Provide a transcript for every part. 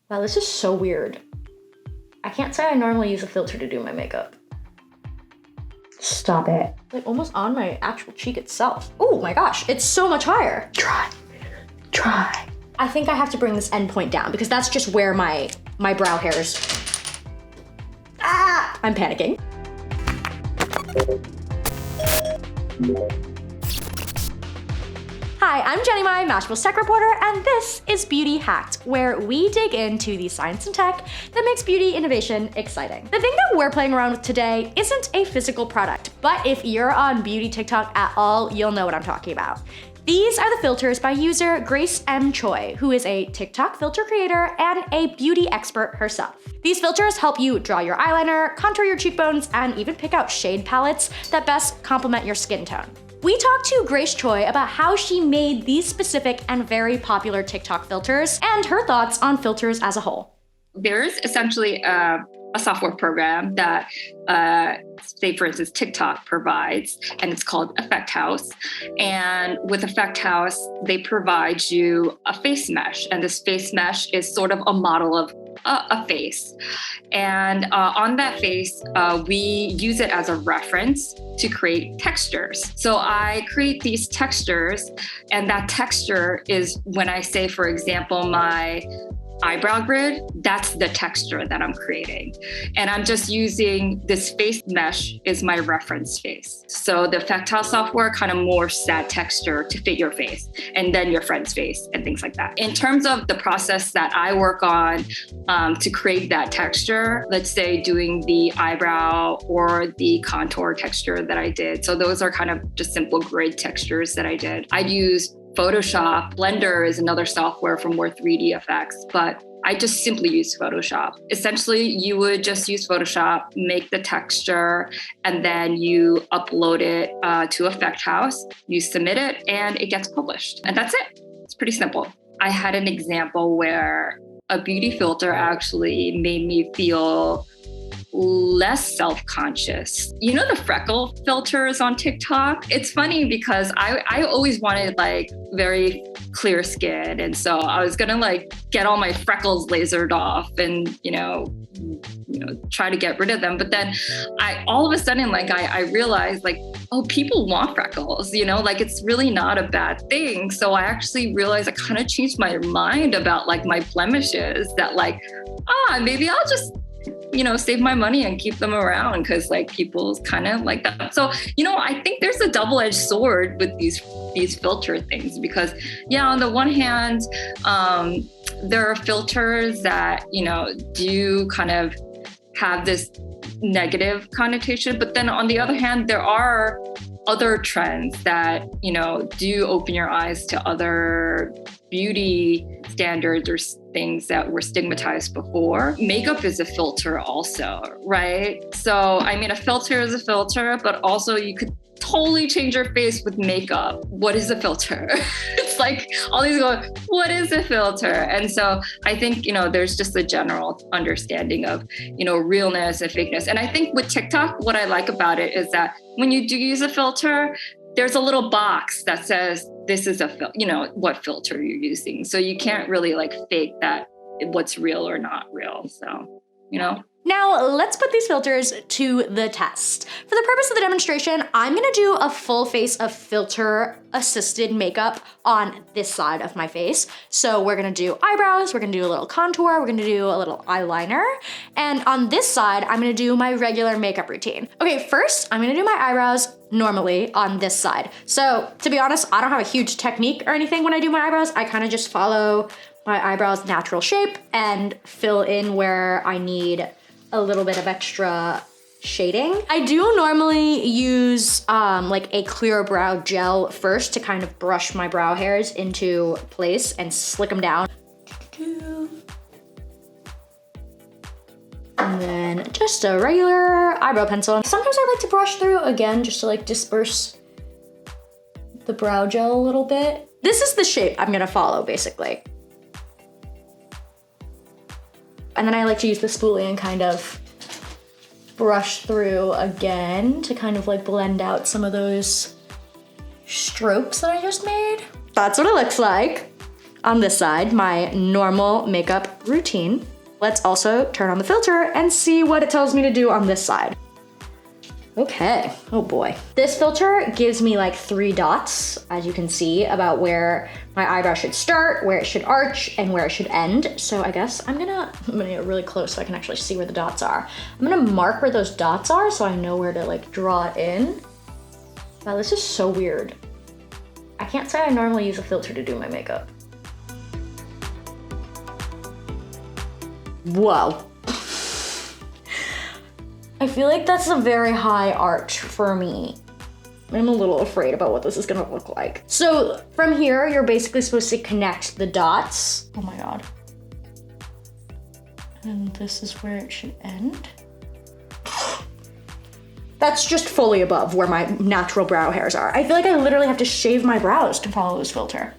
Wow, this is so weird. I can't say I normally use a filter to do my makeup. Stop it. Like almost on my actual cheek itself. Oh my gosh, it's so much higher. Try. I think I have to bring this end point down because that's just where my brow hairs. Ah, I'm panicking. Hi, I'm Jenny, my Mashable's tech reporter, and this is Beauty Hacked, where we dig into the science and tech that makes beauty innovation exciting. The thing that we're playing around with today isn't a physical product, but if you're on beauty TikTok at all, you'll know what I'm talking about. These are the filters by user Grace M. Choi, who is a TikTok filter creator and a beauty expert herself. These filters help you draw your eyeliner, contour your cheekbones, and even pick out shade palettes that best complement your skin tone. We talked to Grace Choi about how she made these specific and very popular TikTok filters and her thoughts on filters as a whole. There's essentially a software program that, say for instance, TikTok provides, and it's called Effect House. And with Effect House, they provide you a face mesh, and this face mesh is sort of a model of a face. And on that face, we use it as a reference to create textures. So I create these textures, and that texture is when I say, for example, my eyebrow grid, that's the texture that I'm creating. And I'm just using this face mesh is my reference face. So the Effect House software kind of morphs that texture to fit your face and then your friend's face and things like that. In terms of the process that I work on to create that texture, let's say doing the eyebrow or the contour texture that I did. So those are kind of just simple grid textures that I did. I'd use Photoshop. Blender is another software for more 3D effects, but I just simply use Photoshop. Essentially, you would just use Photoshop, make the texture, and then you upload it to Effect House, you submit it, and it gets published. And that's it. It's pretty simple. I had an example where a beauty filter actually made me feel less self-conscious. You know the freckle filters on TikTok? It's funny because I always wanted like very clear skin. And so I was gonna like get all my freckles lasered off and, try to get rid of them. But then all of a sudden, like I realized like, oh, people want freckles, like it's really not a bad thing. So I actually realized I kind of changed my mind about like my blemishes that like, maybe I'll just save my money and keep them around because like people's kind of like that. So, I think there's a double-edged sword with these filter things because on the one hand, there are filters that, do kind of have this negative connotation, but then on the other hand, there are other trends that, do open your eyes to other beauty standards or things that were stigmatized before. Makeup is a filter also, right? So, a filter is a filter, but also you could totally change your face with makeup. What is a filter? It's like all these go, what is a filter? And so I think, there's just a general understanding of, realness and fakeness. And I think with TikTok, what I like about it is that when you do use a filter, there's a little box that says, this is what filter you're using. So you can't really like fake that what's real or not real. So, Now, let's put these filters to the test. For the purpose of the demonstration, I'm gonna do a full face of filter-assisted makeup on this side of my face. So we're gonna do eyebrows, we're gonna do a little contour, we're gonna do a little eyeliner, and on this side, I'm gonna do my regular makeup routine. Okay, first, I'm gonna do my eyebrows normally on this side. So, to be honest, I don't have a huge technique or anything when I do my eyebrows. I kind of just follow my eyebrows' natural shape and fill in where I need a little bit of extra shading. I do normally use like a clear brow gel first to kind of brush my brow hairs into place and slick them down. And then just a regular eyebrow pencil. Sometimes I like to brush through again just to like disperse the brow gel a little bit. This is the shape I'm gonna follow basically. And then I like to use the spoolie and kind of brush through again to kind of like blend out some of those strokes that I just made. That's what it looks like. on this side, my normal makeup routine. Let's also turn on the filter and see what it tells me to do on this side. Okay, oh boy. This filter gives me like 3 dots, as you can see, about where my eyebrow should start, where it should arch, and where it should end. So I guess I'm gonna get really close so I can actually see where the dots are. I'm gonna mark where those dots are so I know where to like draw it in. Wow, this is so weird. I can't say I normally use a filter to do my makeup. Whoa. I feel like that's a very high arch for me. I'm a little afraid about what this is gonna look like. So from here, you're basically supposed to connect the dots. Oh my God. And this is where it should end. That's just fully above where my natural brow hairs are. I feel like I literally have to shave my brows to follow this filter.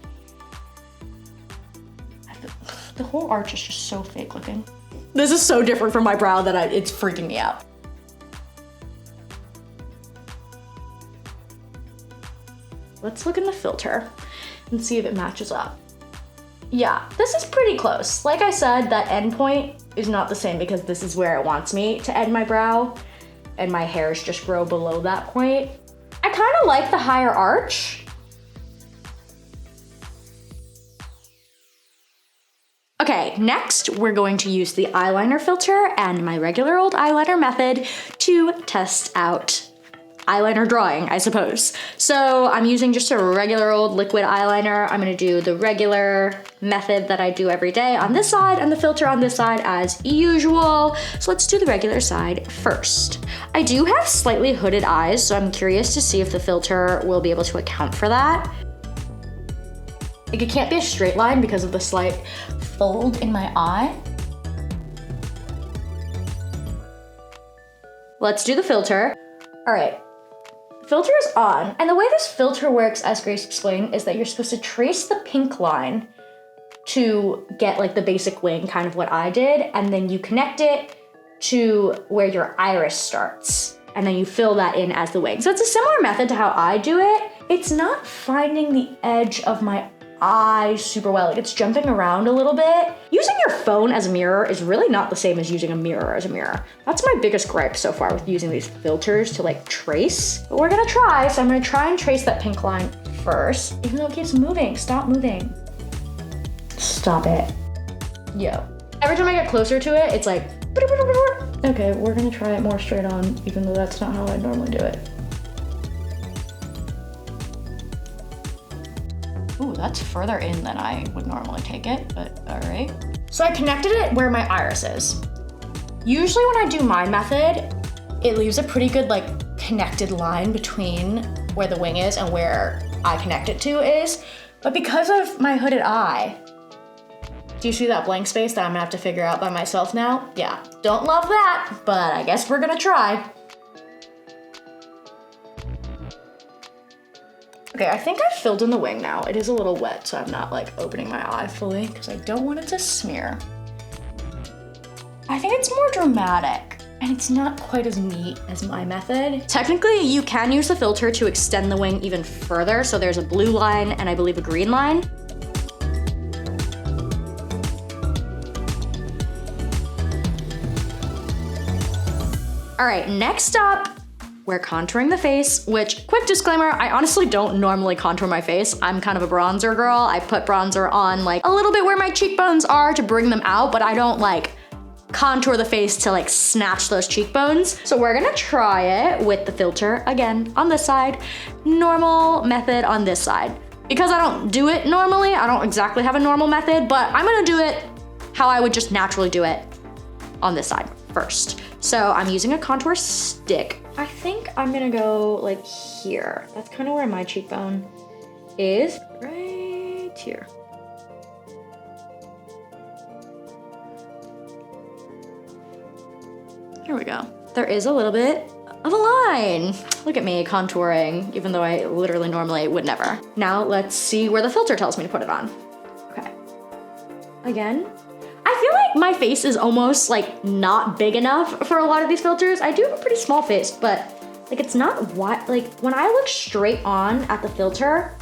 The whole arch is just so fake looking. This is so different from my brow that it's freaking me out. Let's look in the filter and see if it matches up. Yeah, this is pretty close. Like I said, that end point is not the same because this is where it wants me to end my brow and my hairs just grow below that point. I kind of like the higher arch. Okay, next we're going to use the eyeliner filter and my regular old eyeliner method to test out eyeliner drawing, I suppose. So I'm using just a regular old liquid eyeliner. I'm gonna do the regular method that I do every day on this side and the filter on this side as usual. So let's do the regular side first. I do have slightly hooded eyes, so I'm curious to see if the filter will be able to account for that. Like, it can't be a straight line because of the slight fold in my eye. Let's do the filter. All right. Filter is on, and the way this filter works, as Grace explained, is that you're supposed to trace the pink line to get like the basic wing, kind of what I did, and then you connect it to where your iris starts, and then you fill that in as the wing. So it's a similar method to how I do it. It's not finding the edge of my eye super well. Like, it's jumping around a little bit. Using your phone as a mirror is really not the same as using a mirror as a mirror. That's my biggest gripe so far with using these filters to like trace. But we're gonna try, so I'm gonna try and trace that pink line first, even though it keeps moving. Stop moving. Stop it. Yo. Every time I get closer to it, it's like, okay, we're gonna try it more straight on, even though that's not how I normally do it. Ooh, that's further in than I would normally take it, but all right. So I connected it where my iris is. Usually when I do my method, it leaves a pretty good like connected line between where the wing is and where I connect it to is. But because of my hooded eye, do you see that blank space that I'm gonna have to figure out by myself now? Yeah, don't love that, but I guess we're gonna try. Okay, I think I've filled in the wing now. It is a little wet, so I'm not like opening my eye fully because I don't want it to smear. I think it's more dramatic and it's not quite as neat as my method. Technically, you can use the filter to extend the wing even further. So there's a blue line and I believe a green line. All right, next up, we're contouring the face, which, quick disclaimer, I honestly don't normally contour my face. I'm kind of a bronzer girl. I put bronzer on like a little bit where my cheekbones are to bring them out, but I don't like contour the face to like snatch those cheekbones. So we're gonna try it with the filter again on this side, normal method on this side. Because I don't do it normally, I don't exactly have a normal method, but I'm gonna do it how I would just naturally do it on this side first. So I'm using a contour stick. I think I'm gonna go like here. That's kind of where my cheekbone is, right here. Here we go. There is a little bit of a line. Look at me contouring, even though I literally normally would never. Now let's see where the filter tells me to put it on. Okay. Again, I feel like my face is almost like not big enough for a lot of these filters. I do have a pretty small face, but like it's not wide. Like when I look straight on at the filter,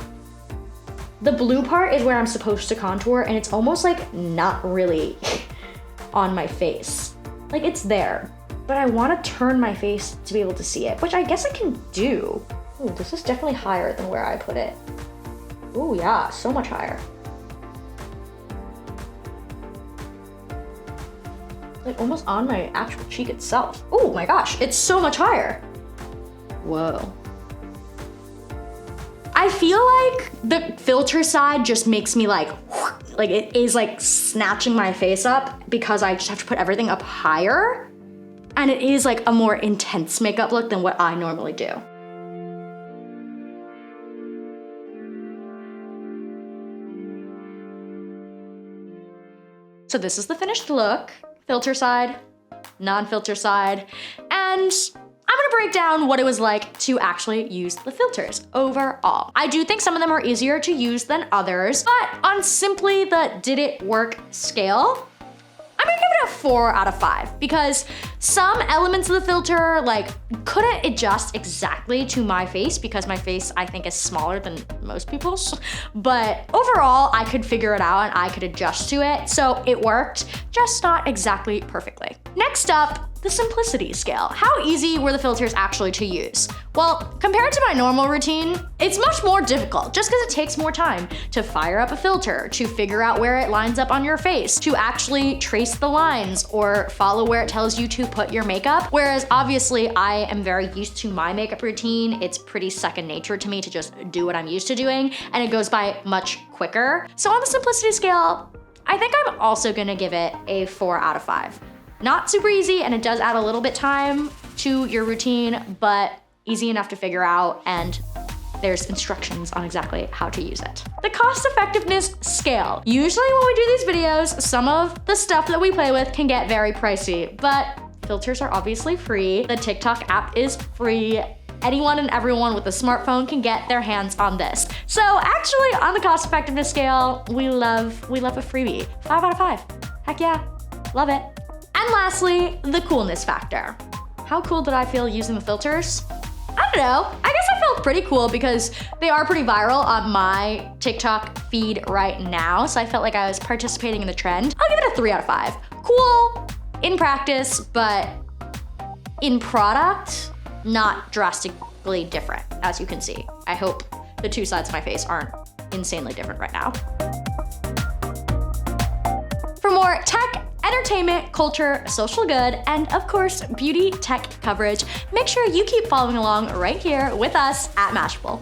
The blue part is where I'm supposed to contour, and it's almost like not really on my face. Like it's there, but I want to turn my face to be able to see it, which I guess I can do. Ooh, this is definitely higher than where I put it. Ooh, yeah, so much higher. Like almost on my actual cheek itself. Oh my gosh, it's so much higher. Whoa. I feel like the filter side just makes me like it is like snatching my face up because I just have to put everything up higher. And it is like a more intense makeup look than what I normally do. So this is the finished look, filter side, non-filter side, and I'm gonna break down what it was like to actually use the filters overall. I do think some of them are easier to use than others, but on simply the did it work scale, I'm gonna give it a 4 out of 5 because some elements of the filter like couldn't adjust exactly to my face because my face I think is smaller than most people's, but overall I could figure it out and I could adjust to it, so it worked, just not exactly perfectly. Next up, the simplicity scale. How easy were the filters actually to use? Well, compared to my normal routine, it's much more difficult just because it takes more time to fire up a filter, to figure out where it lines up on your face, to actually trace the lines or follow where it tells you to put your makeup. Whereas obviously I am very used to my makeup routine. It's pretty second nature to me to just do what I'm used to doing, and it goes by much quicker. So on the simplicity scale, I think I'm also gonna give it a 4 out of 5. Not super easy, and it does add a little bit time to your routine, but easy enough to figure out, and there's instructions on exactly how to use it. The cost effectiveness scale. Usually when we do these videos, some of the stuff that we play with can get very pricey, but filters are obviously free. The TikTok app is free. Anyone and everyone with a smartphone can get their hands on this. So actually on the cost effectiveness scale, we love a freebie. 5 out of 5. Heck yeah, love it. And lastly, the coolness factor. How cool did I feel using the filters? I don't know. I guess I felt pretty cool because they are pretty viral on my TikTok feed right now. So I felt like I was participating in the trend. I'll give it a 3 out of 5. Cool in practice, but in product, not drastically different, as you can see. I hope the two sides of my face aren't insanely different right now. For more tech, entertainment, culture, social good, and of course, beauty tech coverage, make sure you keep following along right here with us at Mashable.